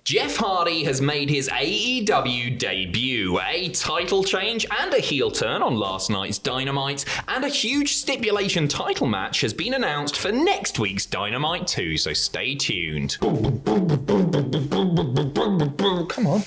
Jeff Hardy has made his AEW debut, a title change and a heel turn on last night's Dynamite, and a huge stipulation title match has been announced for next week's Dynamite 2, so stay tuned. Come on.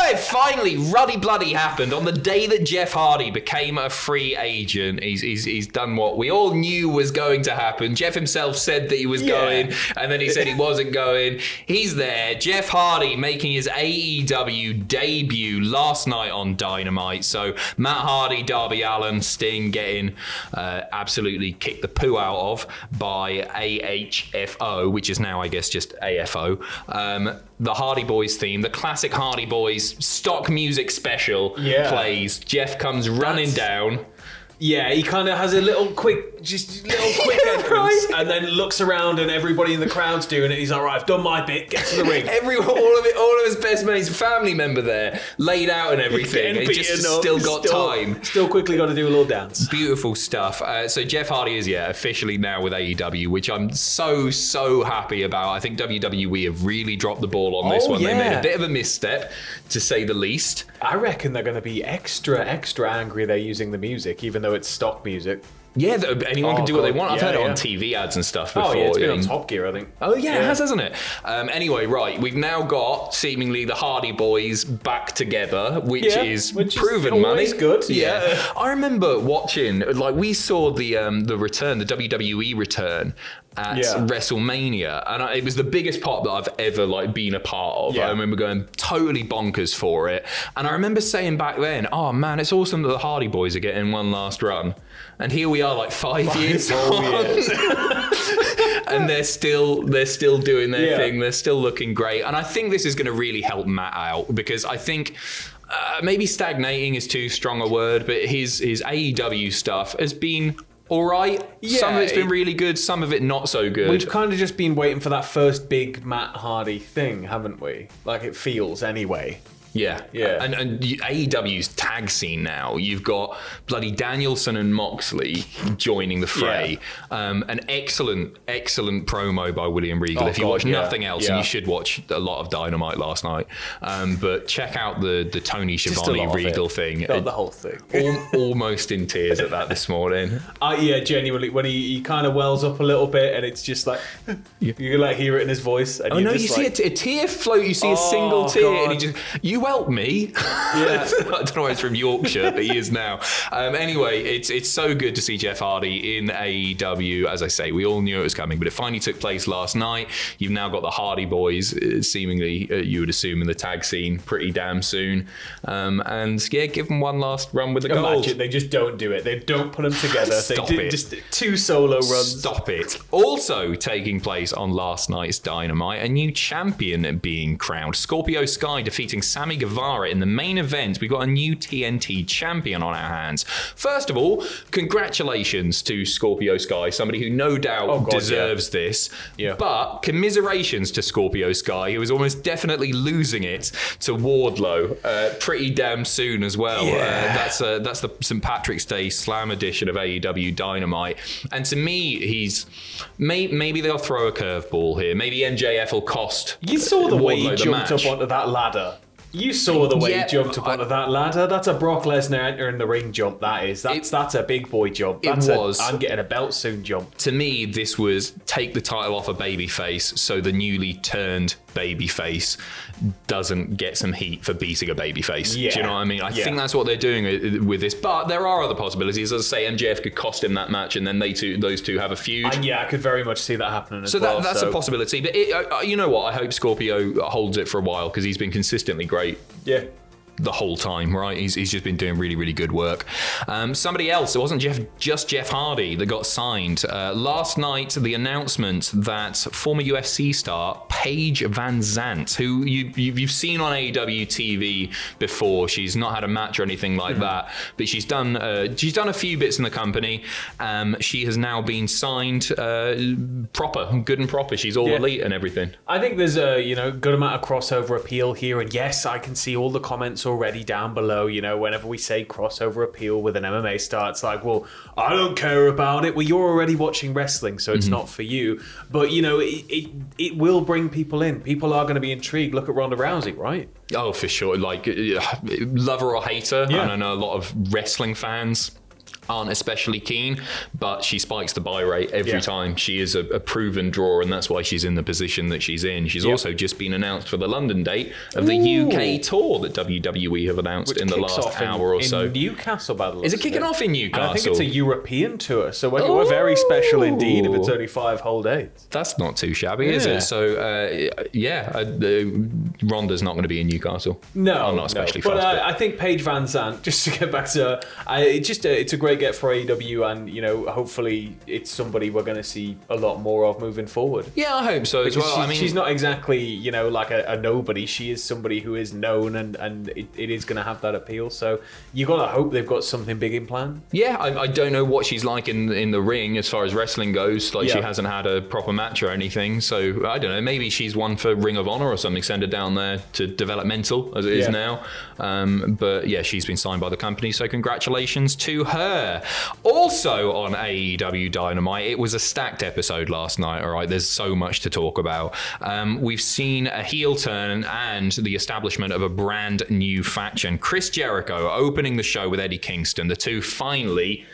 It finally, ruddy bloody happened on the day that Jeff Hardy became a free agent. He's done what we all knew was going to happen. Jeff himself said that he was going, and then he said he wasn't going. He's there. Jeff Hardy making his AEW debut last night on Dynamite. So Matt Hardy, Darby Allin, Sting getting absolutely kicked the poo out of by AHFO, which is now, I guess, just AFO. The Hardy Boys theme, the classic Hardy Boys stock music special plays. Jeff comes running down. Yeah, he kind of has a little quick entrance, right? And then looks around and everybody in the crowd's doing it. He's like, right, I've done my bit, get to the ring. all of his best mates, family member there, laid out and everything. He just still got time. Still quickly got to do a little dance. Beautiful stuff. So Jeff Hardy is, officially now with AEW, which I'm so happy about. I think WWE have really dropped the ball on this one. Yeah. They made a bit of a misstep, to say the least. I reckon they're going to be extra angry they're using the music, even though it's stock music. Yeah, anyone can do what they want. I've heard it on TV ads and stuff before. Oh, yeah, it's been on Top Gear, I think. Oh, yeah, it has, hasn't it? Anyway, right, we've now got, seemingly, the Hardy Boys back together, which is proven money. Which is good, yeah. I remember watching, we saw the return, the WWE return, at WrestleMania, and it was the biggest pop that I've ever been a part of. I remember going totally bonkers for it, and I remember saying back then, oh man, it's awesome that the Hardy Boys are getting one last run, and here we are 5 years on. And they're still doing their thing. They're still looking great, and I think this is going to really help Matt out, because I think maybe stagnating is too strong a word, but his AEW stuff has been all right. Yeah, some of it's been really good, some of it not so good. We've kind of just been waiting for that first big Matt Hardy thing, haven't we? It feels anyway. Yeah. And AEW's tag scene now, you've got bloody Danielson and Moxley joining the fray. An excellent promo by William Regal. If you watch nothing else, and you should watch a lot of Dynamite last night, but check out the Tony Schiavone Regal thing. The whole thing. Almost in tears at that this morning. Genuinely, when he kind of wells up a little bit, and it's just you can hear it in his voice. And you see a tear float, you see a single tear, and he just, you help me. I don't know why he's from Yorkshire, but he is now. Anyway, it's so good to see Jeff Hardy in AEW. As I say, we all knew it was coming, but it finally took place last night. You've now got the Hardy Boys, seemingly, you would assume, in the tag scene pretty damn soon. Give them one last run with the gold. Imagine they just don't do it. They don't put them together. Stop it. Just 2 solo runs. Stop it. Also taking place on last night's Dynamite, a new champion being crowned. Scorpio Sky defeating Sammy Guevara in the main event. We've got a new TNT champion on our hands. First of all, congratulations to Scorpio Sky, somebody who no doubt deserves this. Yeah. But commiserations to Scorpio Sky, who is almost definitely losing it to Wardlow pretty damn soon as well. Yeah. That's the St. Patrick's Day Slam edition of AEW Dynamite. And to me, he's maybe they'll throw a curveball here. Maybe MJF will cost. You saw the way he jumped up onto that ladder. You saw the way he jumped up onto that ladder. That's a Brock Lesnar entering the ring jump, that is. That's a big boy jump. I'm getting a belt soon jump. To me, this was take the title off a babyface so the newly turned babyface doesn't get some heat for beating a babyface. Yeah. Do you know what I mean? I think that's what they're doing with this. But there are other possibilities. As I say, MJF could cost him that match, and then those two have a feud. I could very much see that happening as well. So that's a possibility. But you know what? I hope Scorpio holds it for a while, because he's been consistently great. Yeah. The whole time, right? He's just been doing really, really good work. Somebody else, it wasn't just Jeff Hardy that got signed. Last night, the announcement that former UFC star Paige Van Zant, who you've seen on AEW TV before, she's not had a match or anything like that, but she's done a few bits in the company. She has now been signed good and proper. She's all elite and everything. I think there's a good amount of crossover appeal here, and yes, I can see all the comments already down below, whenever we say crossover appeal with an MMA star, it's like, well, I don't care about it. Well, you're already watching wrestling, so it's not for you. But, it will bring people in. People are going to be intrigued. Look at Ronda Rousey, right? Oh, for sure. Like, lover or hater, and I know a lot of wrestling fans aren't especially keen, but she spikes the buy rate every time. She is a proven draw, and that's why she's in the position that she's in. She's also just been announced for the London date of the UK tour that WWE have announced in the last hour or so. In Newcastle, by the way. Is it kicking off in Newcastle? And I think it's a European tour, so we're very special indeed if it's only 5 whole days. That's not too shabby, is it? So, Ronda's not going to be in Newcastle. No, I'm not especially but fussed. I think Paige Van Zandt, just to get back to her, it's a great get for AEW, and hopefully it's somebody we're going to see a lot more of moving forward. Yeah, I hope so as well. She's not exactly like a nobody. She is somebody who is known, and it is going to have that appeal. So you got to hope they've got something big in plan. Yeah, I don't know what she's like in the ring as far as wrestling goes. Like, she hasn't had a proper match or anything, so I don't know. Maybe she's one for Ring of Honor or something. Send her down there to developmental as it is now. But yeah, she's been signed by the company, so congratulations to her. Also on AEW Dynamite, it was a stacked episode last night, all right? There's so much to talk about. We've seen a heel turn and the establishment of a brand new faction. Chris Jericho opening the show with Eddie Kingston. The two finally...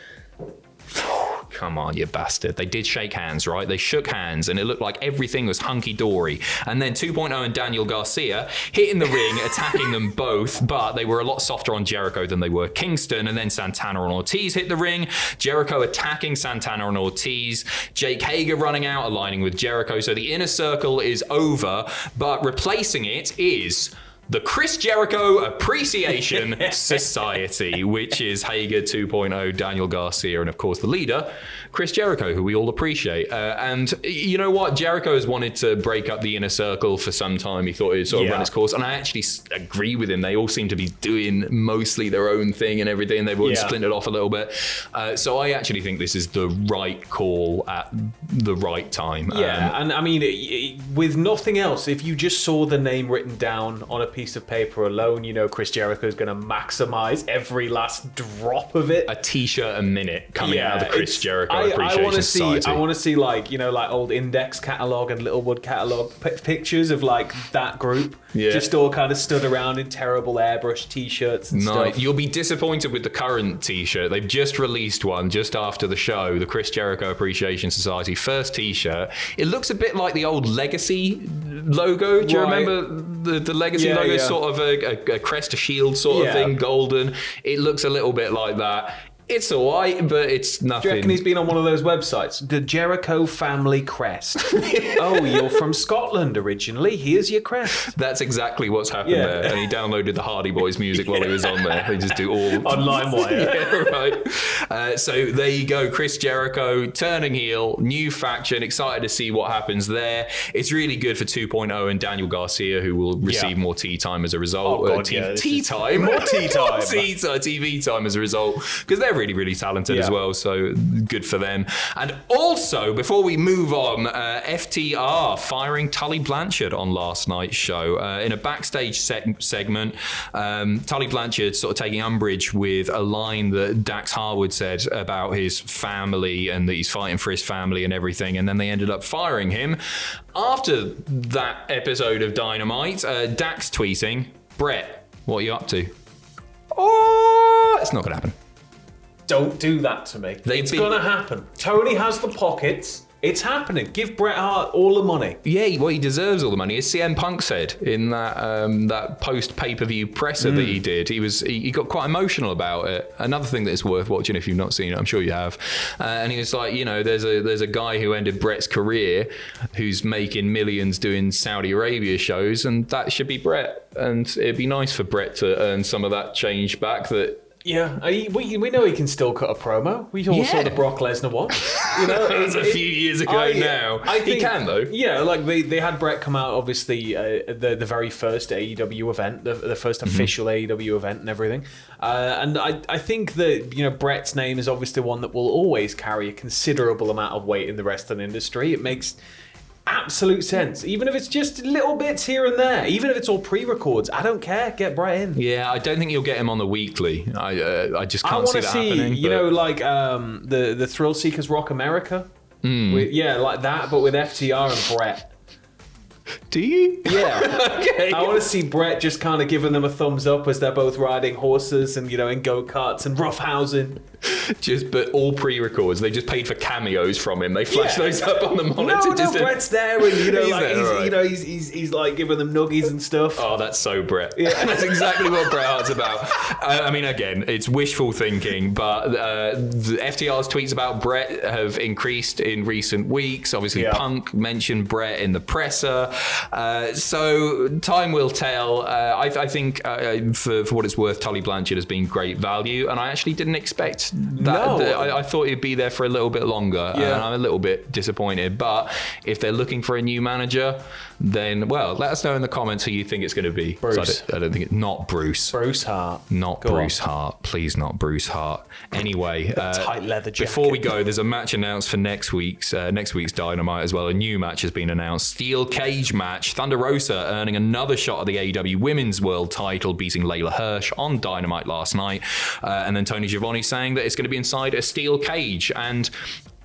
Come on, you bastard. They did shake hands, right? They shook hands, and it looked like everything was hunky-dory. And then 2.0 and Daniel Garcia hit in the ring, attacking them both, but they were a lot softer on Jericho than they were Kingston. And then Santana and Ortiz hit the ring. Jericho attacking Santana and Ortiz. Jake Hager running out, aligning with Jericho. So the inner circle is over, but replacing it is... the Chris Jericho Appreciation Society, which is Hager 2.0, Daniel Garcia, and of course the leader, Chris Jericho, who we all appreciate. And you know what? Jericho has wanted to break up the inner circle for some time. He thought it would sort of run its course. And I actually agree with him. They all seem to be doing mostly their own thing and everything. They've all splintered off a little bit. So I actually think this is the right call at the right time. Yeah, and I mean, with nothing else, if you just saw the name written down on a piece of paper alone, Chris Jericho is going to maximize every last drop of it. A t-shirt a minute coming out of the Chris Jericho Appreciation Society. I want to see like old Index catalog and Littlewood catalog pictures of like that group just all kind of stood around in terrible airbrush t-shirts and stuff. You'll be disappointed with the current t-shirt. They've just released one just after the show, the Chris Jericho Appreciation Society first t-shirt. It looks a bit like the old Legacy logo. Do you remember the Legacy logo? Sort of a crest, a shield sort of thing, golden. It looks a little bit like that. It's alright, but it's nothing. Do you reckon he's been on one of those websites? The Jericho Family Crest. Oh, you're from Scotland originally. Here's your crest. That's exactly what's happened there. And he downloaded the Hardy Boys music while he was on there. They just do all... on LimeWire. Right. So there you go. Chris Jericho turning heel, new faction. Excited to see what happens there. It's really good for 2.0 and Daniel Garcia, who will receive more tea time as a result. Oh, God, tea time? More tea time. TV time as a result. Because they're really, really talented as well, so good for them. And also, before we move on, FTR firing Tully Blanchard on last night's show. In a backstage segment, Tully Blanchard sort of taking umbrage with a line that Dax Harwood said about his family and that he's fighting for his family and everything, and then they ended up firing him. After that episode of Dynamite, Dax tweeting, "Brett, what are you up to?" Oh, it's not going to happen. Don't do that to me. It's going to happen. Tony has the pockets. It's happening. Give Bret Hart all the money. Yeah, well, he deserves all the money. As CM Punk said in that post pay-per-view presser that he did, he got quite emotional about it. Another thing that is worth watching if you've not seen it, I'm sure you have. And he was like, there's a guy who ended Bret's career who's making millions doing Saudi Arabia shows, and that should be Bret. And it'd be nice for Bret to earn some of that change back that. Yeah, we know he can still cut a promo. We all saw the Brock Lesnar one. It was a few years ago now. I think, he can, though. Yeah, like they had Bret come out, obviously, the very first AEW event, the first official AEW event and everything. And I think that, Bret's name is obviously one that will always carry a considerable amount of weight in the wrestling industry. It makes... absolute sense. Even if it's just little bits here and there, even if it's all pre-records, I don't care. Get Brett in. Yeah, I don't think you'll get him on the weekly. I just can't see that happening. You know, like the Thrill Seekers Rock America. Like that, but with FTR and Brett. Do you? Yeah. Okay. I want to see Brett just kind of giving them a thumbs up as they're both riding horses and, in go-karts and roughhousing. But all pre-records. They just paid for cameos from him. They flash those up on the monitor. No, Brett's there, and he's like giving them nuggies and stuff. Oh, that's so Brett. Yeah. That's exactly what Bret Hart's about. I mean, again, it's wishful thinking, but the FTR's tweets about Brett have increased in recent weeks. Obviously, Punk mentioned Brett in the presser. So time will tell. I think for what it's worth, Tully Blanchard has been great value, and I actually didn't expect that. I thought he'd be there for a little bit longer, and I'm a little bit disappointed. But if they're looking for a new manager, then let us know in the comments who you think it's going to be. Bruce. I don't think it's not Bruce. Bruce Hart. Not Go Bruce on. Hart. Please, not Bruce Hart. Anyway, tight leather jacket. Before we go, there's a match announced for next week's Dynamite as well. A new match has been announced. Steel cage match. Thunder Rosa earning another shot at the AEW Women's World title, beating Layla Hirsch on Dynamite last night. And then Tony Schiavone saying that it's going to be inside a steel cage. And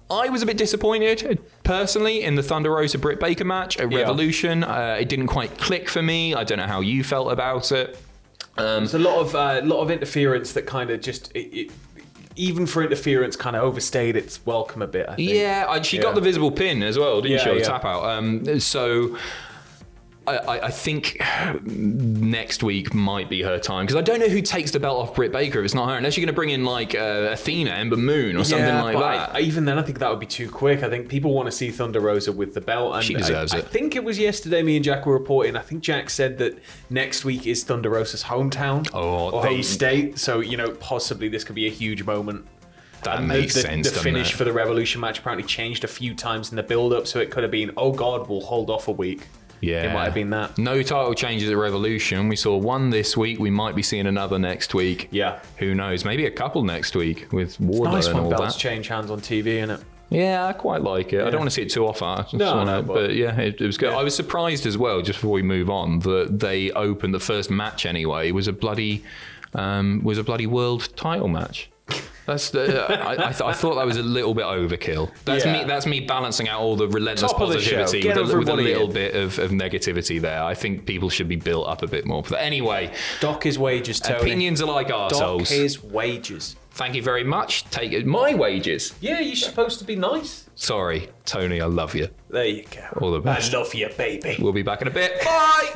I was a bit disappointed, personally, in the Thunder Rosa Britt Baker match at Revolution. It didn't quite click for me. I don't know how you felt about it. There's a lot of interference that kind of just... even for interference, kind of overstayed its welcome a bit, I think. Yeah, she got the visible pin as well, didn't she? Or tap out. So... I think next week might be her time, because I don't know who takes the belt off Britt Baker if it's not her, unless you're going to bring in like Athena, Ember Moon, or something like that. Even then, I think that would be too quick. I think people want to see Thunder Rosa with the belt. And she deserves it. I think it was yesterday me and Jack were reporting. I think Jack said that next week is Thunder Rosa's hometown or home state. So, possibly this could be a huge moment. That makes sense. The finish for the Revolution match apparently changed a few times in the build-up, so it could have been, oh God, we'll hold off a week. Yeah, it might have been that. No title changes at Revolution. We saw one this week. We might be seeing another next week. Yeah. Who knows? Maybe a couple next week with Wardlow nice and all that. Belts change hands on TV, isn't it? Yeah, I quite like it. Yeah. I don't want to see it too often. But yeah, it was good. Yeah. I was surprised as well, just before we move on, that they opened the first match anyway. Was a bloody world title match. I thought that was a little bit overkill. That's me balancing out all the relentless positivity with a little bit of negativity there. I think people should be built up a bit more. But anyway, dock his wages, Tony. Opinions are like arseholes. Dock his wages. Thank you very much. Take it. My wages. Yeah, you're supposed to be nice. Sorry, Tony, I love you. There you go. All the best. I love you, baby. We'll be back in a bit. Bye.